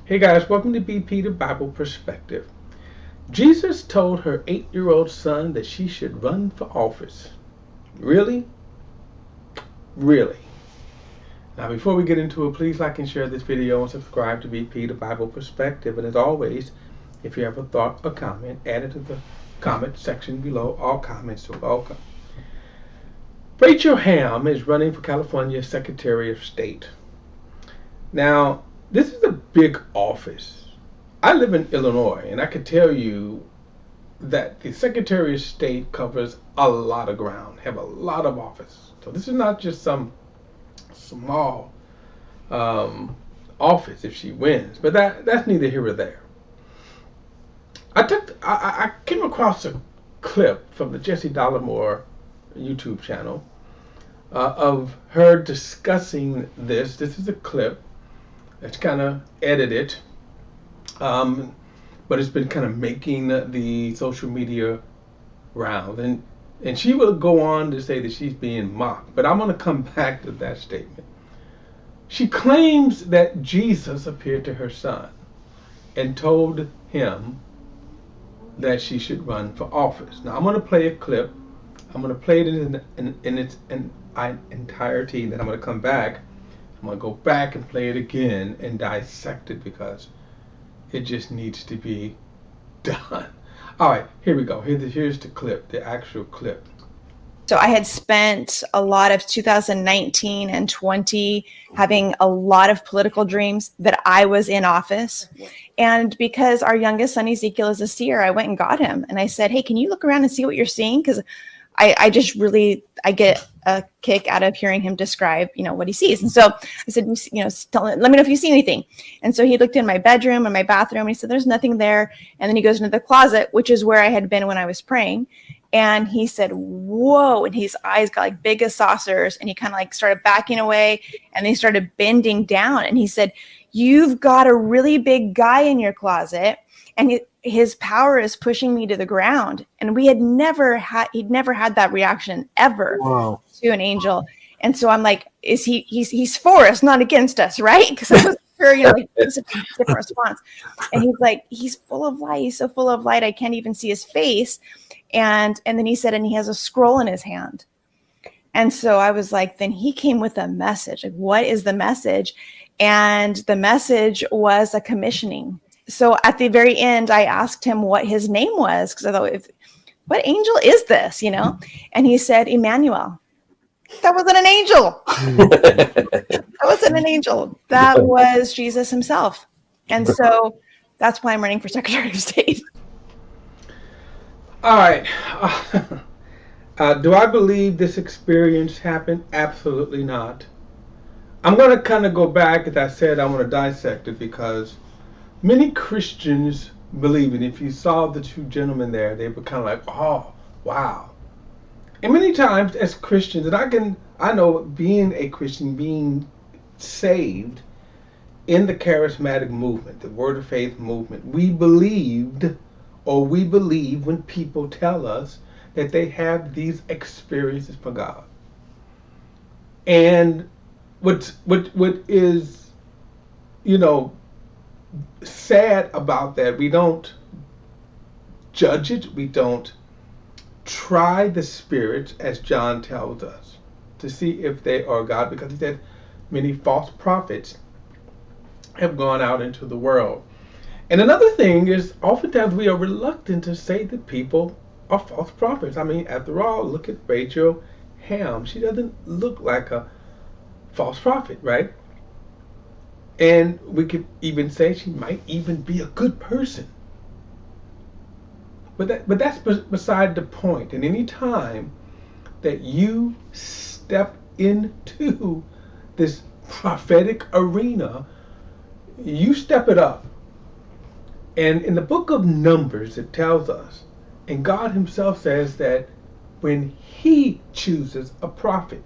Hey guys, welcome to BP the Bible Perspective. Jesus told her 8-year-old son that she should run for office. Really? Really? Now before we get into it, please like and share this video and subscribe to BP the Bible Perspective. And as always, if you have a thought or comment, add it to the comment section below. All comments are welcome. Rachel Hamm is running for California Secretary of State. Now, this is a big office. I live in Illinois, and I can tell you that the Secretary of State covers a lot of ground, have a lot of office. So this is not just some small office if she wins, but that's neither here or there. I came across a clip from the Jesse Dollemore YouTube channel of her discussing this. This is a clip that's kind of edited. But it's been kind of making the social media round. And she will go on to say that she's being mocked. But I'm going to come back to that statement. She claims that Jesus appeared to her son and told him that she should run for office. Now I'm going to play a clip. I'm going to play it in its entirety. Then I'm going to come back. I'm going to go back and play it again and dissect it because it just needs to be done. All right, here we go. Here's the clip, the actual clip. So I had spent a lot of 2019 and 20 having a lot of political dreams that I was in office. And because our youngest son Ezekiel is a seer, I went and got him. And I said, hey, can you look around and see what you're seeing? Because I get a kick out of hearing him describe, what he sees. And so I said, let me know if you see anything. And so he looked in my bedroom and my bathroom and he said, there's nothing there. And then he goes into the closet, which is where I had been when I was praying. And he said, whoa. And his eyes got like big as saucers. And he kind of like started backing away and they started bending down. And he said, you've got a really big guy in your closet. And his power is pushing me to the ground. And he'd never had that reaction ever. Wow. To an angel. And so I'm like, he's for us, not against us, right? Because I was sure, it's a different response. And he's like, he's full of light. He's so full of light, I can't even see his face. And then he said, and he has a scroll in his hand. And so I was like, then he came with a message. Like, what is the message? And the message was a commissioning. So at the very end, I asked him what his name was, because I thought, what angel is this, And he said, Emmanuel. That wasn't an angel. That wasn't an angel. That was Jesus himself. And so that's why I'm running for Secretary of State. All right. Do I believe this experience happened? Absolutely not. I'm going to kind of go back, as I said, I want to dissect it because many Christians believe it. If you saw the two gentlemen there, they were kind of like, oh, wow. And many times as Christians, and I know being a Christian, being saved in the charismatic movement, the Word of Faith movement, we believe when people tell us that they have these experiences for God. And what is, sad about that, we don't judge it, we don't try the spirits, as John tells us, to see if they are God, because he said many false prophets have gone out into the world. And another thing is, oftentimes we are reluctant to say that people are false prophets. I mean, after all, look at Rachel Hamm. She doesn't look like a false prophet, right? And we could even say she might even be a good person. But that's beside the point. And any time that you step into this prophetic arena, you step it up. And in the book of Numbers, it tells us, and God himself says that when he chooses a prophet,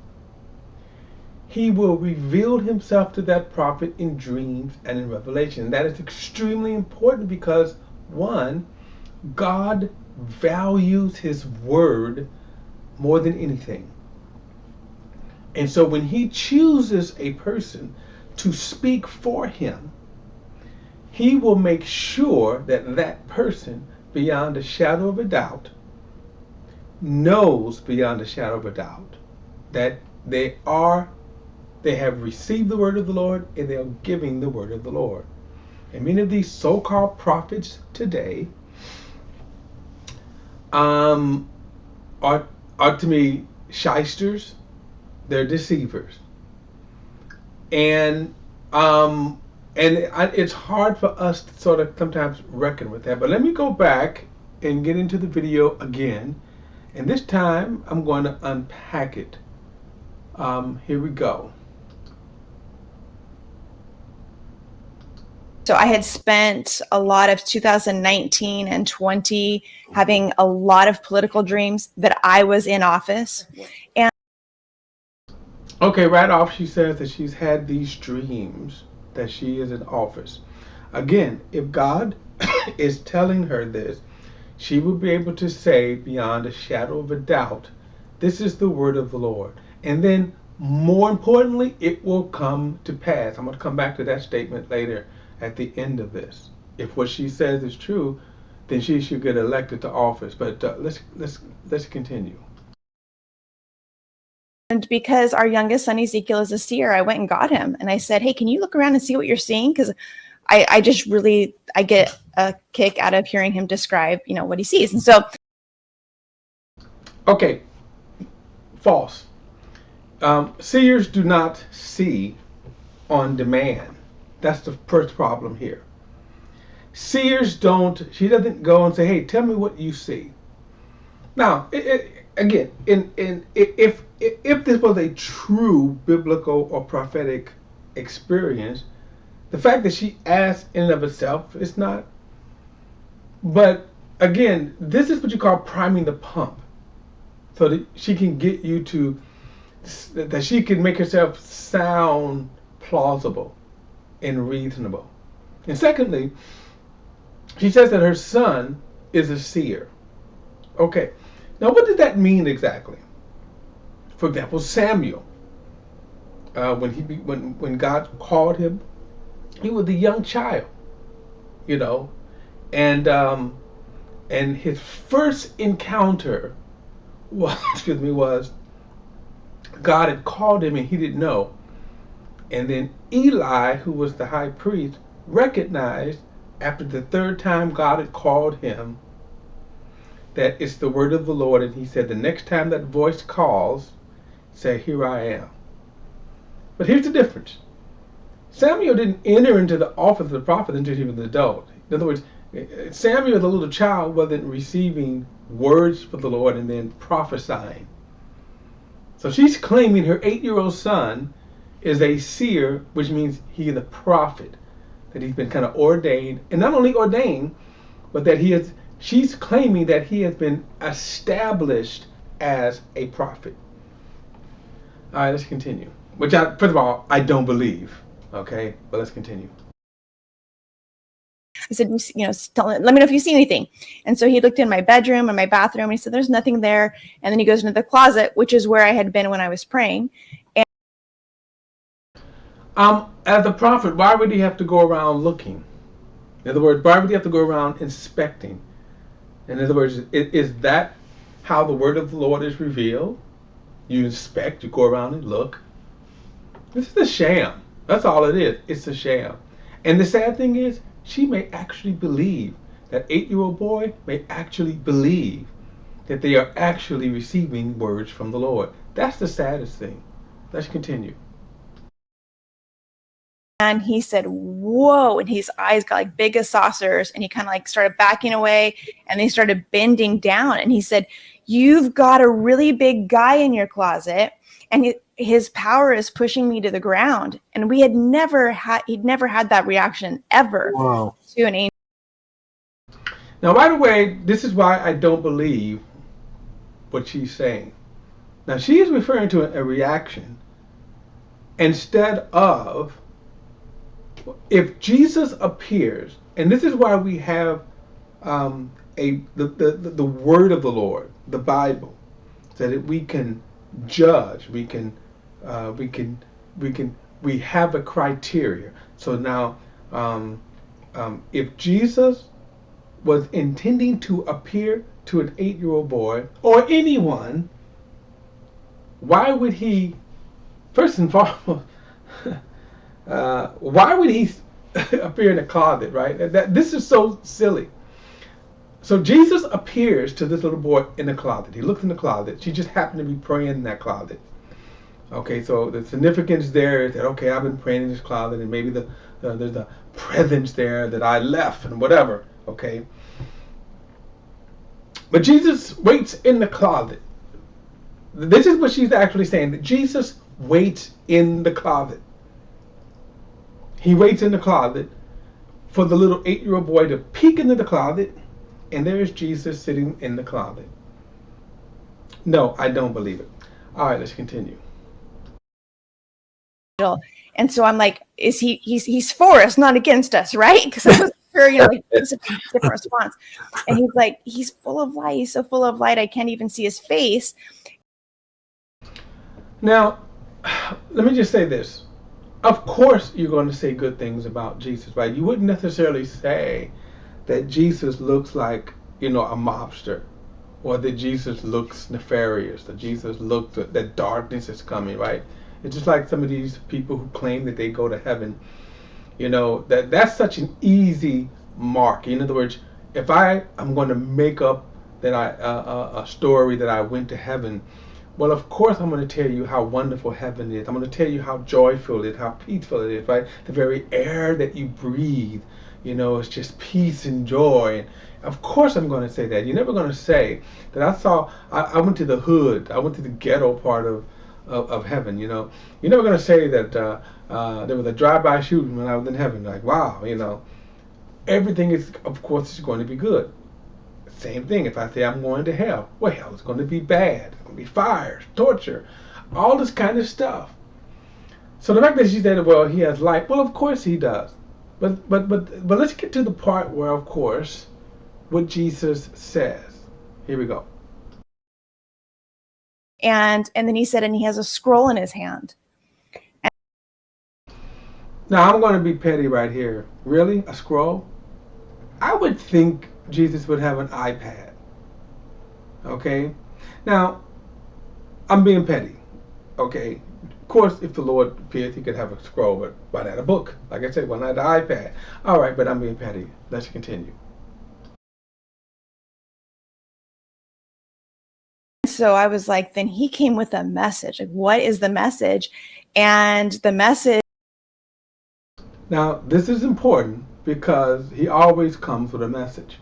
he will reveal himself to that prophet in dreams and in revelation. And that is extremely important because, one, God values his word more than anything. And so when he chooses a person to speak for him, he will make sure that that person, beyond a shadow of a doubt, knows beyond a shadow of a doubt that they have received the word of the Lord and they are giving the word of the Lord. And many of these so-called prophets today are to me shysters. They're deceivers, and it's hard for us to sort of sometimes reckon with that. But let me go back and get into the video again, and this time I'm going to unpack it. Here we go. So I had spent a lot of 2019 and 20 having a lot of political dreams that I was in office. And okay, right off she says that she's had these dreams that she is in office. Again, if God is telling her this, she will be able to say beyond a shadow of a doubt, this is the word of the Lord. And then more importantly, it will come to pass. I'm going to come back to that statement later at the end of this. If what she says is true, then she should get elected to office. But let's continue. And because our youngest son Ezekiel is a seer, I went and got him. And I said, hey, can you look around and see what you're seeing? Because I get a kick out of hearing him describe, what he sees. And so. Okay, false. Seers do not see on demand. That's the first problem here. Seers don't, she doesn't go and say, hey, tell me what you see. Now, again, if this was a true biblical or prophetic experience, the fact that she asked in and of itself is not. But again, this is what you call priming the pump, so that she can get you to, that she can make herself sound plausible and reasonable. And secondly, she says that her son is a seer. Okay, now what does that mean exactly? For example, Samuel, when God called him, he was a young child, and his first encounter was God had called him and he didn't know. And then Eli, who was the high priest, recognized after the third time God had called him that it's the word of the Lord. And he said, the next time that voice calls, say, here I am. But here's the difference. Samuel didn't enter into the office of the prophet until he was an adult. In other words, Samuel, as a little child, wasn't receiving words from the Lord and then prophesying. So she's claiming her 8-year-old son is a seer, which means he is a prophet, that he's been kind of ordained, and not only ordained, but that she's claiming that he has been established as a prophet. All right, let's continue. Which, first of all, I don't believe. Okay, but let's continue. I said, let me know if you see anything. And so he looked in my bedroom and my bathroom, and he said, there's nothing there. And then he goes into the closet, which is where I had been when I was praying. As a prophet, why would he have to go around looking? In other words, why would he have to go around inspecting? In other words, is that how the word of the Lord is revealed? You inspect, you go around and look. This is a sham. That's all it is. It's a sham. And the sad thing is, she may actually believe, that 8-year-old boy may actually believe that they are actually receiving words from the Lord. That's the saddest thing. Let's continue. And he said, whoa, and his eyes got like big as saucers, and he kind of like started backing away, and they started bending down. And he said, you've got a really big guy in your closet, and his power is pushing me to the ground. And he'd never had that reaction ever. Wow. To an angel. Now, by the way, this is why I don't believe what she's saying. Now, she is referring to a reaction instead of, if Jesus appears, and this is why we have the word of the Lord, the Bible, so that we can judge, we have a criteria. So now if Jesus was intending to appear to an 8-year-old boy or anyone, why would he, first and foremost, why would he appear in a closet, right? This is so silly. So Jesus appears to this little boy in the closet. He looks in the closet. She just happened to be praying in that closet. Okay, so the significance there is that, okay, I've been praying in this closet, and maybe there's a presence there that I left and whatever, okay? But Jesus waits in the closet. This is what she's actually saying, that Jesus waits in the closet. He waits in the closet for the little 8-year-old boy to peek into the closet, and there's Jesus sitting in the closet. No, I don't believe it. All right, let's continue. And so I'm like, he's for us, not against us, right? Because I was sure, like, it's a different response. And he's like, he's full of light. He's so full of light, I can't even see his face. Now, let me just say this. Of course you're going to say good things about Jesus, right? You wouldn't necessarily say that Jesus looks like, a mobster, or that Jesus looks nefarious, that Jesus looks, that darkness is coming, right? It's just like some of these people who claim that they go to heaven. That's such an easy mark. In other words, if I'm going to make up that a story that I went to heaven, well, of course I'm going to tell you how wonderful heaven is. I'm going to tell you how joyful it is, how peaceful it is, right? The very air that you breathe, it's just peace and joy. Of course I'm going to say that. You're never going to say that I went to the hood, I went to the ghetto part of heaven, You're never going to say that there was a drive-by shooting when I was in heaven. Like, wow, everything is, of course, is going to be good. Same thing if I say I'm going to hell. Well, hell is going to be bad. It's going to be fires, torture, all this kind of stuff. So the fact that she said, well, he has light, well, of course he does. But let's get to the part where, of course, what Jesus says. Here we go. And then he said, and he has a scroll in his hand. Now, I'm going to be petty right here. Really? A scroll? I would think Jesus would have an iPad. Okay? Now, I'm being petty. Okay? Of course, if the Lord appeared, he could have a scroll, but why not a book? Like I said, why not the iPad? All right, but I'm being petty. Let's continue. So I was like, then he came with a message. Like, what is the message? And the message. Now, this is important because he always comes with a message.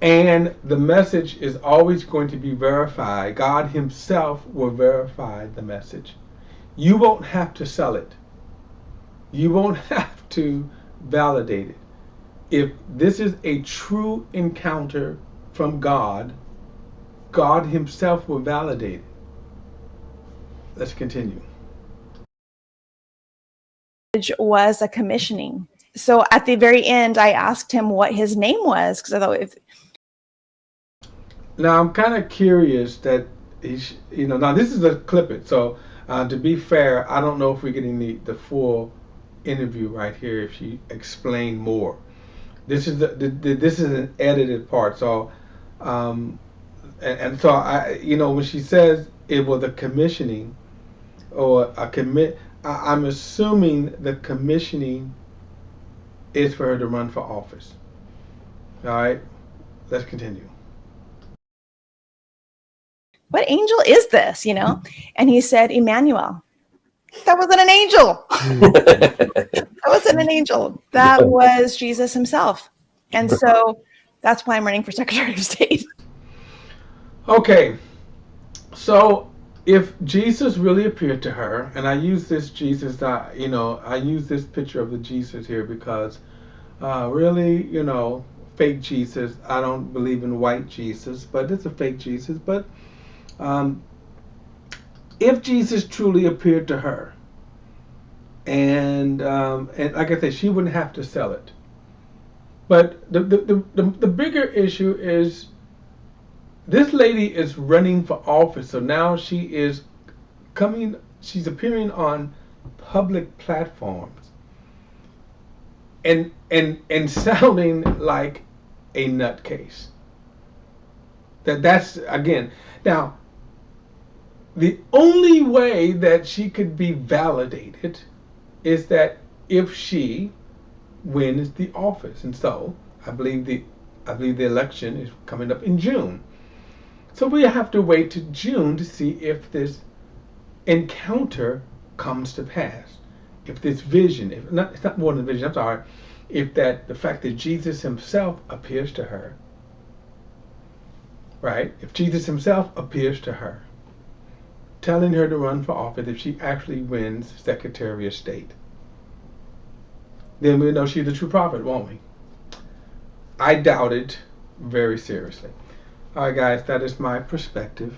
And the message is always going to be verified. God himself will verify the message. You won't have to sell it. You won't have to validate it. If this is a true encounter from God, God himself will validate it. Let's continue. Was a commissioning. So at the very end, I asked him what his name was, because I thought Now I'm kind of curious that he's, now this is a clip it. So to be fair, I don't know if we're getting the full interview right here. If she explained more, this is this is an edited part. So and so I, when she says it was a commissioning or a commit, I'm assuming the commissioning is for her to run for office. All right, let's continue. What angel is this, And he said, Emmanuel. That wasn't an angel. That wasn't an angel. That was Jesus himself. And so that's why I'm running for Secretary of State. Okay, so if Jesus really appeared to her, and I use this Jesus, I use this picture of the Jesus here because really, fake Jesus. I don't believe in white Jesus, but it's a fake Jesus. But if Jesus truly appeared to her, and like I said, she wouldn't have to sell it. But the bigger issue is this lady is running for office, so now she's appearing on public platforms. and sounding like a nutcase. That's again. Now, the only way that she could be validated is that if she wins the office, and so I believe the election is coming up in June. So we have to wait to June to see if this encounter comes to pass. If this vision, if not, it's not more than a vision. I'm sorry. If that the fact that Jesus Himself appears to her, right? If Jesus Himself appears to her, telling her to run for office, if she actually wins Secretary of State, then we'll know she's a true prophet, won't we? I doubt it very seriously. All right, guys, that is my perspective.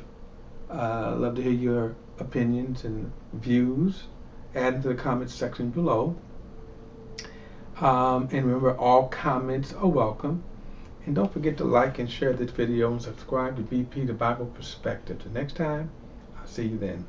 I'd love to hear your opinions and views. Add into the comments section below. And remember, all comments are welcome. And don't forget to like and share this video and subscribe to BP The Bible Perspective. Till next time, I'll see you then.